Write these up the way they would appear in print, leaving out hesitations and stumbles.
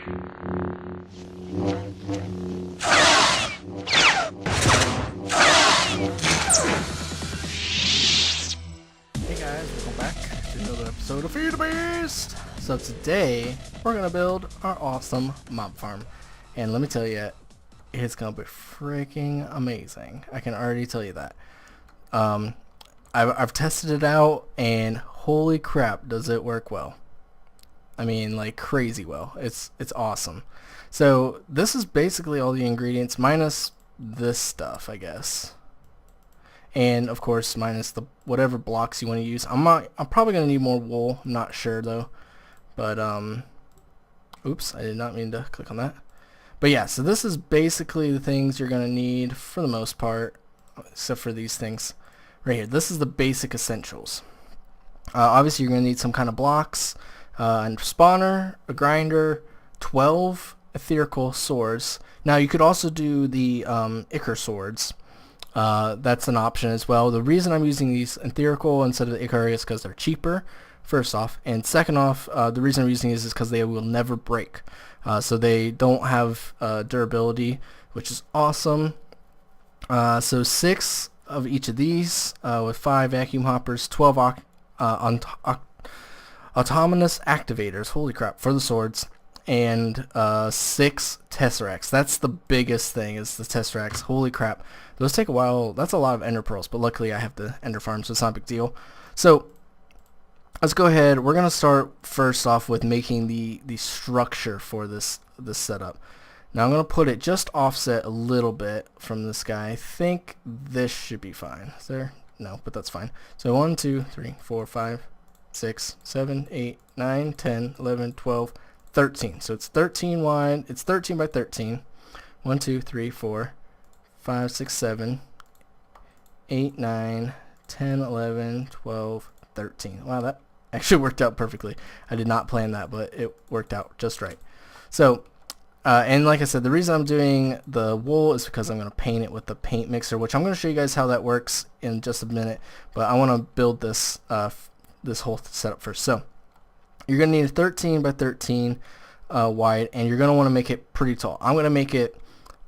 Hey guys, welcome back to another episode of Feed the Beast! So today, we're gonna build our awesome mob farm. And let me tell you, it's gonna be freaking amazing. I can already tell you that. I've tested it out, and holy crap, does it work well. I mean, like crazy well. It's awesome. So this is basically all the ingredients, minus this stuff, I guess. And of course minus the whatever blocks you want to use. I'm probably gonna need more wool. I'm not sure though, but oops, I did not mean to click on that. But yeah, so this is basically the things you're gonna need for the most part, except for these things right here. This is the basic essentials. Obviously you're gonna need some kind of blocks, and spawner, a grinder, 12 etherical swords. Now you could also do the Ichor swords. That's an option as well. The reason I'm using these etherical instead of the Ichor is because they're cheaper, first off, and second off, the reason I'm using these is because they will never break. So they don't have durability, which is awesome. So 6 of each of these with 5 vacuum hoppers, 12 autonomous activators, holy crap, for the swords, and 6 tesseracts. That's the biggest thing, is the tesseracts. Holy crap, those take a while. That's a lot of ender pearls, but luckily I have the ender farm, so it's not a big deal. So let's go ahead. We're gonna start first off with making the structure for this setup. Now I'm gonna put it just offset a little bit from this guy. I think this should be fine. Is there? No, but that's fine. So 1 2 3 4 5 6 7 8 9 10 11 12 13. So it's 13 wide. It's 13 by 13. 1 2 3 4 5 6 7 8 9 10 11 12 13. Wow, that actually worked out perfectly. I did not plan that, but it worked out just right. So and like I said, the reason I'm doing the wool is because I'm going to paint it with the paint mixer, which I'm going to show you guys how that works in just a minute, but I want to build this this whole setup first. So you're going to need a 13 by 13 wide, and you're going to want to make it pretty tall. I'm going to make it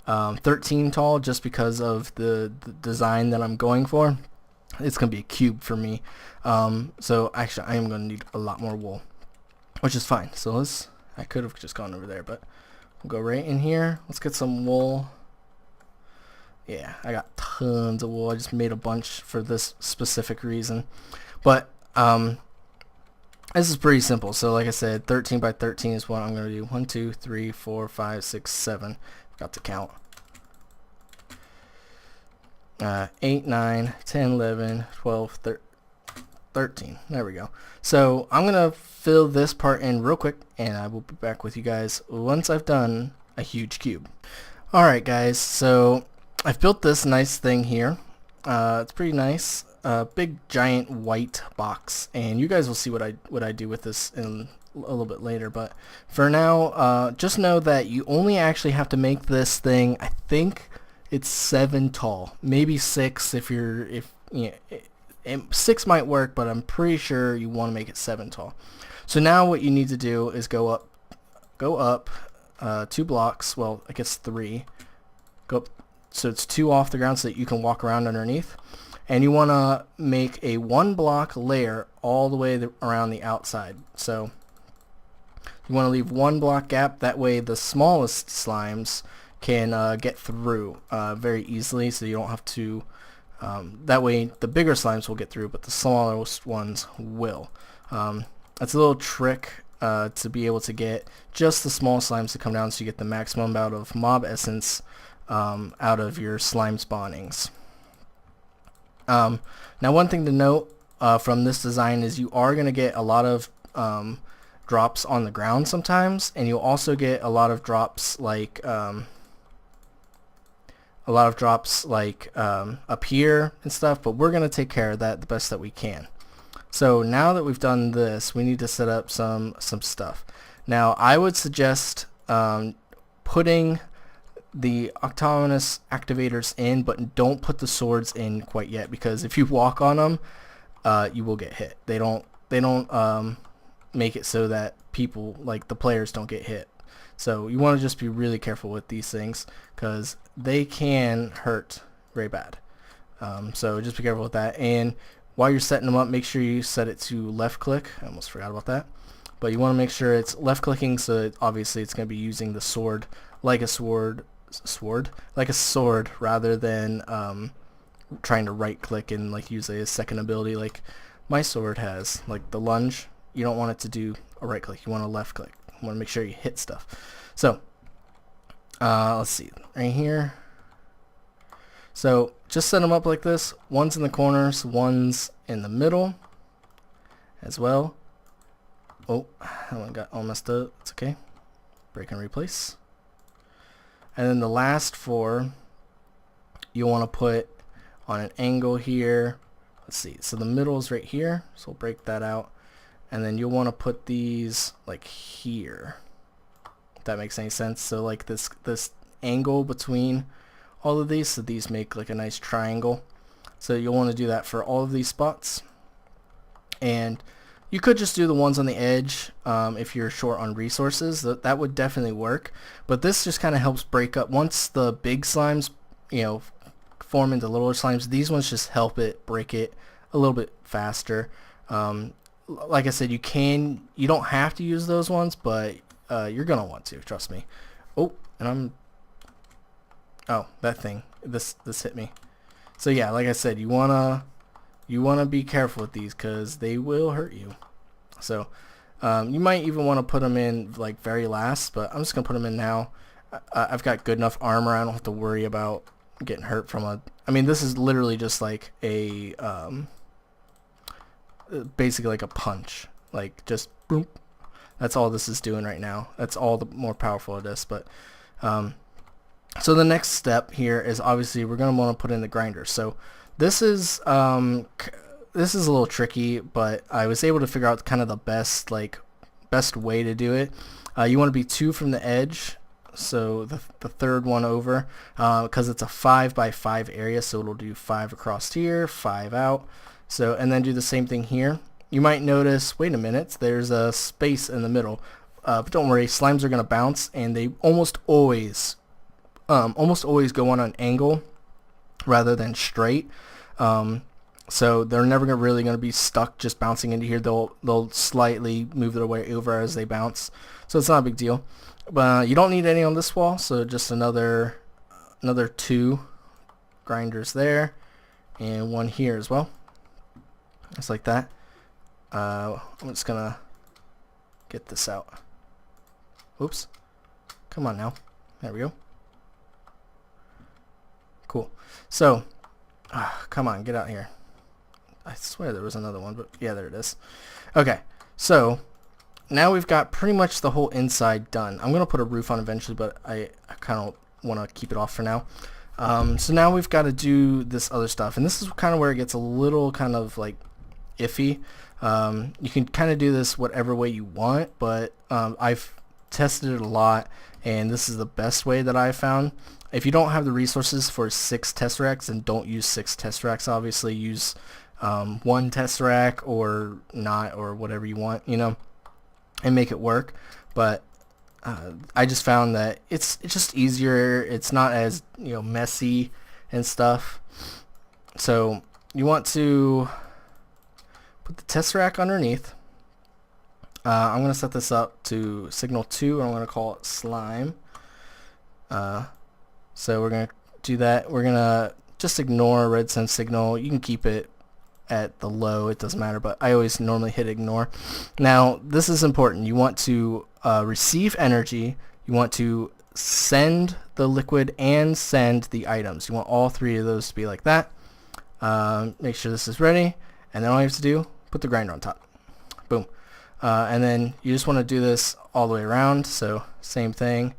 13 tall just because of the design that I'm going for. It's going to be a cube for me. So actually I am going to need a lot more wool, which is fine. So I could have just gone over there, but we'll go right in here. Let's get some wool. Yeah, I got tons of wool. I just made a bunch for this specific reason. But this is pretty simple. So like I said, 13 by 13 is what I'm going to do. 1 2 3 4 5 6 7. Forgot to count. 8 9 10 11 12 13. There we go. So I'm gonna fill this part in real quick, and I will be back with you guys once I've done a huge cube. Alright guys, so I've built this nice thing here. It's pretty nice. Big giant white box, and you guys will see what I do with this in a little bit later, but for now, just know that you only actually have to make this thing, I think it's 7 tall, maybe 6 if you know, 6 might work, but I'm pretty sure you want to make it 7 tall. So now what you need to do is go up 2 blocks, well I guess 3, go up, so it's 2 off the ground so that you can walk around underneath, and you want to make a 1 block layer all the way around the outside. So you want to leave 1 block gap, that way the smallest slimes can get through very easily, so you don't have to, that way the bigger slimes will get through, but the smallest ones will. That's a little trick to be able to get just the small slimes to come down, so you get the maximum amount of mob essence out of your slime spawnings. Now one thing to note from this design is you are going to get a lot of drops on the ground sometimes, and you'll also get a lot of drops like up here and stuff, but we're going to take care of that the best that we can. So now that we've done this, we need to set up some stuff. Now I would suggest putting the autonomous activators in, but don't put the swords in quite yet, because if you walk on them, you will get hit. They don't make it so that people, like the players, don't get hit. So you want to just be really careful with these things because they can hurt very bad. So just be careful with that. And while you're setting them up, make sure you set it to left click. I almost forgot about that. But you want to make sure it's left clicking, so obviously it's going to be using the sword like a sword rather than trying to right click and like use a second ability like my sword has, like the lunge. You don't want it to do a right click, you want a left click. You want to make sure you hit stuff. So let's see, right here. So just set them up like this. One's in the corners, one's in the middle as well. Oh, that one got all messed up. It's okay. Break and replace. And then the last 4 you want to put on an angle here. Let's see. So the middle is right here. So we'll break that out. And then you'll want to put these like here. If that makes any sense. So like this angle between all of these, so these make like a nice triangle. So you'll want to do that for all of these spots. And you could just do the ones on the edge if you're short on resources. That would definitely work. But this just kind of helps break up. Once the big slimes, you know, form into littler slimes, these ones just help it break it a little bit faster. Like I said, you don't have to use those ones, but you're gonna want to, trust me. Oh, and that thing, this hit me. So yeah, like I said, you wanna be careful with these because they will hurt you. So you might even want to put them in like very last, but I'm just gonna put them in now. I've got good enough armor. I don't have to worry about getting hurt from I mean, this is literally just like a basically like a punch, like just boom. That's all this is doing right now. That's all the more powerful it is. But so the next step here is obviously we're gonna want to put in the grinder. So this is a little tricky, but I was able to figure out kind of the best way to do it. You want to be 2 from the edge, so the third one over, because it's a 5 by 5 area, so it'll do 5 across here, 5 out. So, and then do the same thing here. You might notice, wait a minute, there's a space in the middle, but don't worry, slimes are gonna bounce, and they almost always go on an angle rather than straight. So they're never really going to be stuck just bouncing into here. They'll slightly move their way over as they bounce, so it's not a big deal. But you don't need any on this wall, so just another 2 grinders there, and 1 here as well, just like that. I'm just gonna get this out. Oops, come on now. There we go. Cool. So come on, get out here. I swear there was another one, but yeah, there it is. Okay, so now we've got pretty much the whole inside done. I'm gonna put a roof on eventually, but I kind of want to keep it off for now. So now we've got to do this other stuff, and this is kind of where it gets a little kind of like iffy. You can kind of do this whatever way you want, but I've tested it a lot, and this is the best way that I found. If you don't have the resources for 6 Tesseracts, then don't use 6 Tesseracts. Obviously, use 1 Tesseract or not, or whatever you want, you know, and make it work. But I just found that it's just easier. It's not as, you know, messy and stuff. So you want to put the Tesseract underneath. I'm going to set this up to signal 2, and I'm going to call it slime. So we're going to do that. We're going to just ignore red sense signal. You can keep it at the low, it doesn't matter, but I always normally hit ignore. Now this is important. You want to receive energy, you want to send the liquid and send the items. You want all 3 of those to be like that. Make sure this is ready, and then all you have to do, put the grinder on top. Boom. And then you just want to do this all the way around, so same thing.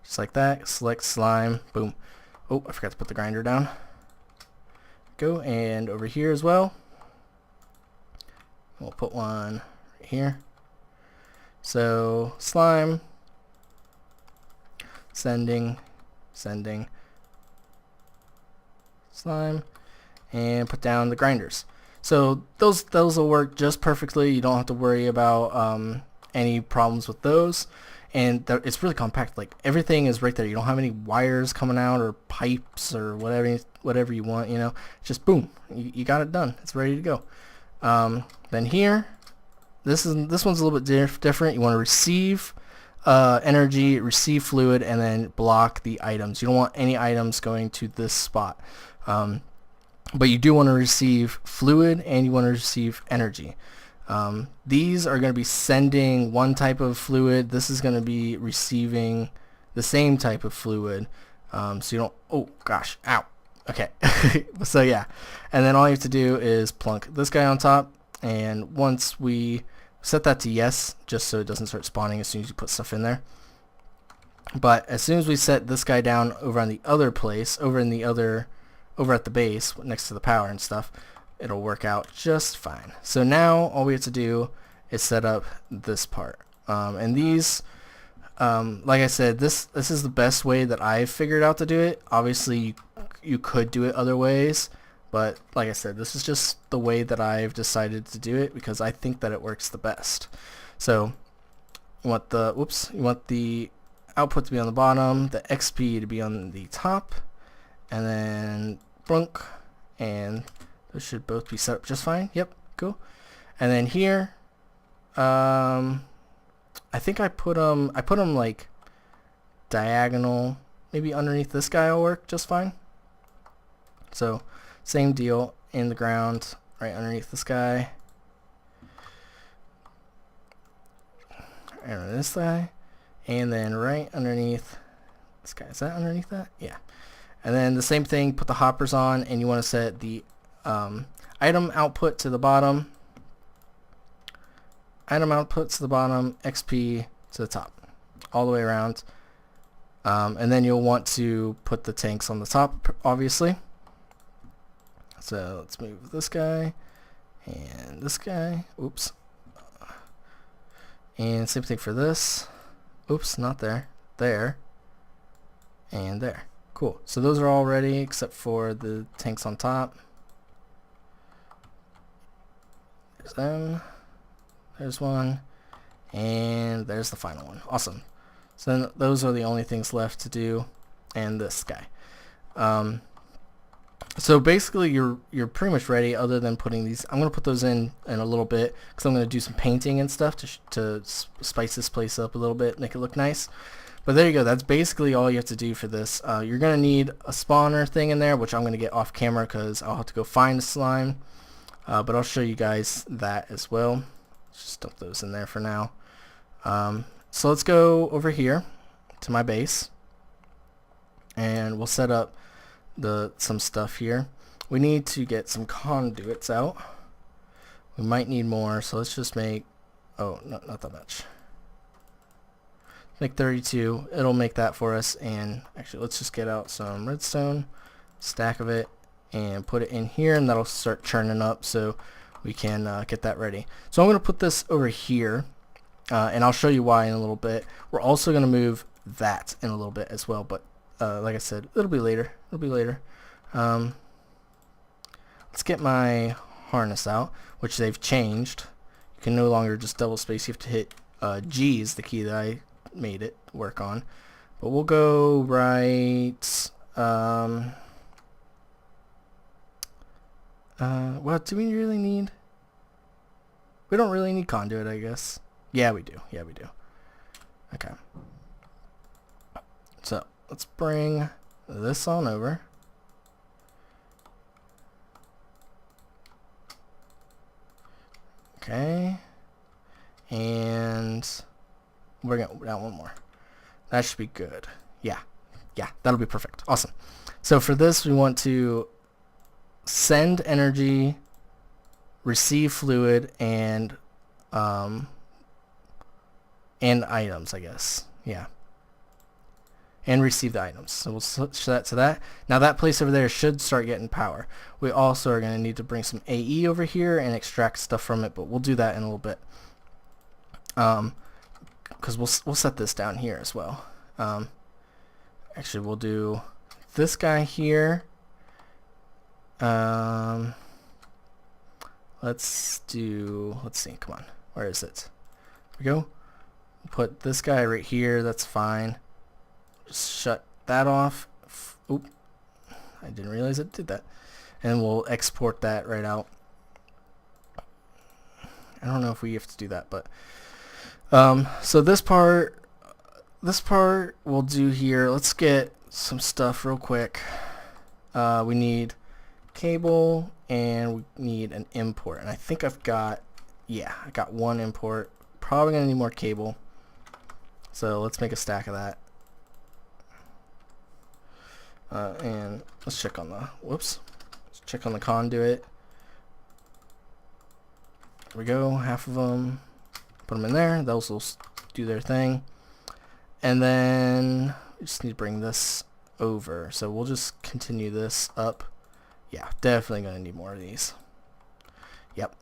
Just like that, select slime, boom. Oh, I forgot to put the grinder down. Go, and over here as well. We'll put one right here. So slime, sending, slime, and put down the grinders. So those will work just perfectly. You don't have to worry about any problems with those. And it's really compact. Like everything is right there. You don't have any wires coming out or pipes or whatever you want. You know, just boom, you got it done. It's ready to go. Then here, this one's a little bit different. You want to receive energy, receive fluid, and then block the items. You don't want any items going to this spot. But you do want to receive fluid and you want to receive energy. These are going to be sending one type of fluid. This is going to be receiving the same type of fluid. So you don't, oh gosh, ow. Okay. So yeah. And then all you have to do is plunk this guy on top. And once we set that to yes, just so it doesn't start spawning as soon as you put stuff in there. But as soon as we set this guy down over on the other place, over at the base next to the power and stuff, it'll work out just fine. So now all we have to do is set up this part. And these, like I said, this is the best way that I've figured out to do it. Obviously, you could do it other ways, but like I said, this is just the way that I've decided to do it because I think that it works the best. So you want the output to be on the bottom, the XP to be on the top, and then brunk, and those should both be set up just fine. Yep, cool. And then here, I think I put them like diagonal, maybe underneath this guy will work just fine. So same deal in the ground, right underneath this guy, and this guy, and then right underneath this guy. Is that underneath that? Yeah. And then the same thing, put the hoppers on, and you want to set the item output to the bottom, XP to the top, all the way around. And then you'll want to put the tanks on the top, obviously. So let's move this guy and this guy. Oops. And same thing for this. Oops, not there. There. And there. Cool. So those are all ready except for the tanks on top. There's them. There's one. And there's the final one. Awesome. So then those are the only things left to do. And this guy. So basically you're pretty much ready other than putting these. I'm going to put those in a little bit because I'm going to do some painting and stuff to spice this place up a little bit, make it look nice. But there you go. That's basically all you have to do for this. You're going to need a spawner thing in there, which I'm going to get off camera because I'll have to go find the slime. But I'll show you guys that as well. Just dump those in there for now. So let's go over here to my base. And we'll set up some stuff here. We need to get some conduits out. We might need more, so let's just make, oh, not that much. Make 32. It'll make that for us. And actually, let's just get out some redstone, stack of it, and put it in here, and that'll start churning up so we can get that ready. So I'm going to put this over here, and I'll show you why in a little bit. We're also going to move that in a little bit as well, but like I said, it'll be later. Let's get my harness out, which they've changed. You can no longer just double space. You have to hit G is the key that I made it work on. But we'll go right. What do we really need? We don't really need conduit, I guess. Yeah, we do. Okay. So let's bring this on over. Okay. And we're going to down one more. That should be good. Yeah, that'll be perfect. Awesome. So for this, we want to send energy, receive fluid, and items, I guess. Yeah. And receive the items. So we'll switch that to that. Now that place over there should start getting power. We also are going to need to bring some AE over here and extract stuff from it, but we'll do that in a little bit. Because we'll set this down here as well. Actually, we'll do this guy here. Let's see, come on. Where is it? Here we go. Put this guy right here, that's fine. Just shut that off. Oop, I didn't realize it did that. And we'll export that right out. I don't know if we have to do that, but so this part we'll do here. Let's get some stuff real quick. We need cable and we need an import, and I think I've got, yeah, I got one import. Probably gonna need more cable, so let's make a stack of that. And let's check on the let's check on the conduit. There we go, half of them. Put them in there. Those will do their thing. And then we just need to bring this over. So we'll just continue this up. Yeah, definitely going to need more of these. Yep,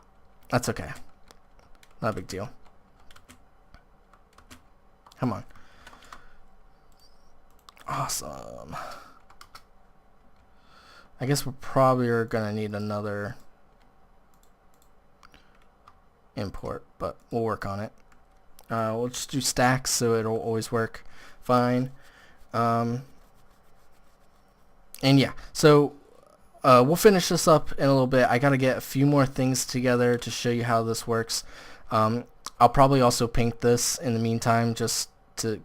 that's okay. Not a big deal. Come on. Awesome. I guess we probably are going to need another import, but we'll work on it. We'll just do stacks so it'll always work fine. And yeah, so we'll finish this up in a little bit. I gotta get a few more things together to show you how this works. I'll probably also paint this in the meantime just to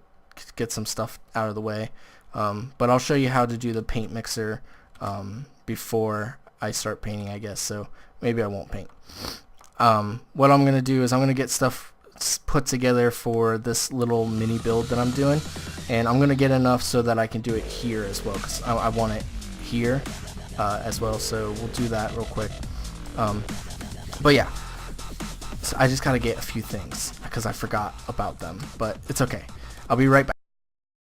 get some stuff out of the way. But I'll show you how to do the paint mixer before I start painting, I guess. So maybe I won't paint. What I'm going to do is I'm going to get stuff put together for this little mini build that I'm doing, and I'm going to get enough so that I can do it here as well, because I want it here as well, so we'll do that real quick. But yeah, so I just got to get a few things because I forgot about them, but it's okay. I'll be right back.